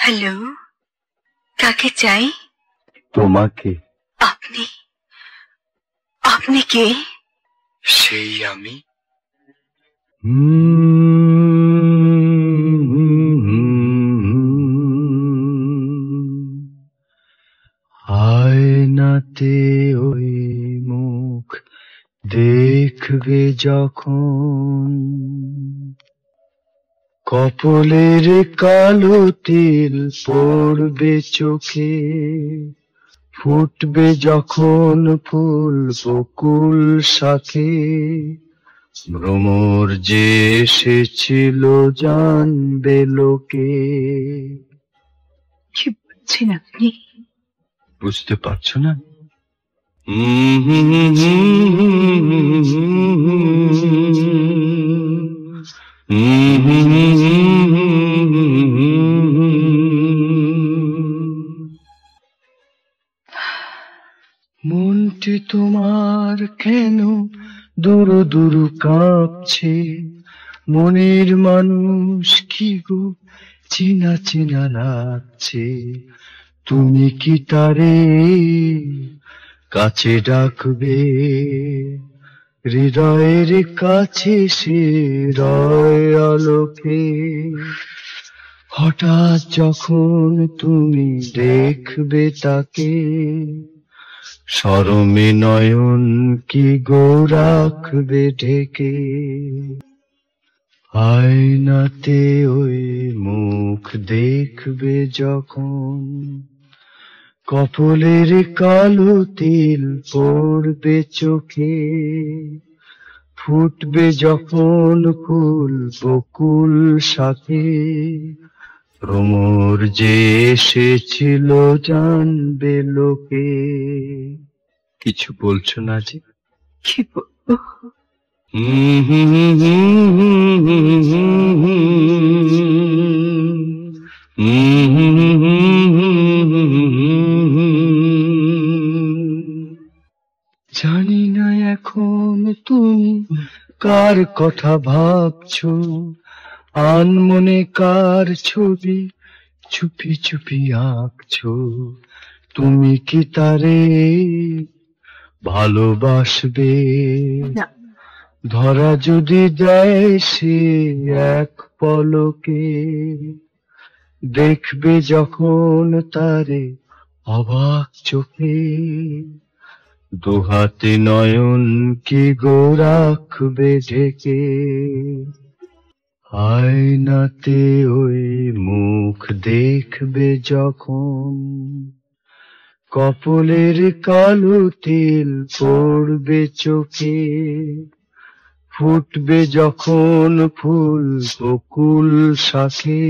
Hello, কাকে চাই? তোমাকে। আপনি আপনি কে? সেই আমি। আয়নাতে ওই মুখ দেখবে যখন, কপলের কালো তিল পড়বে চোখে, ফুটবে যখন ফুল বকুল শাখে, ভ্রমর যে এসেছিল জানবে লোকে। কি বলছেন আপনি? বুঝতে পারছো না? মনটি তোমার কেন দুরু দুরু কাঁপছে, মনের মানুষ কি গো চেনা চেনা লাগছে, তুমি কি তারে কাছে ডাকবে? হৃদয়ের কাছে সে রয় আলোকে, হঠাৎ যখন তুমি দেখবে তাকে, শরমে নয়ন কি গো রাখবে ঢেকে। আয়নাতে ওই মুখ দেখবে যখন, কপলের কালো তিল পড়বে চোখে, ফুটবে যখন ফুল বকুল শাখে, ভ্রমর যে এসেছিল জানবে লোকে। কিছু বলছো না যে? কি বলবো? জানি না এখন তুমি কার কথা ভাবছো, আনমনে কার ছবি চুপি চুপি আঁকছো, তুমি কি তারে ভালোবাসবে? না, ধরা যদি দেয় সে এক পলকে, দেখবে যখন তারে অবাক চোখে, দুহাতে নয়ন কি গো রাখবে ঢেকে। আয়নাতে ওই মুখ দেখবে যখন, কপলের কালো তিল পড়বে চোখে, ফুটবে যখন ফুল বকুল শাখে,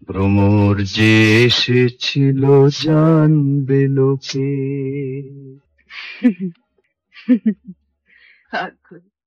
ভ্রমর যে এসেছিল জানবে লোকে। আগুন।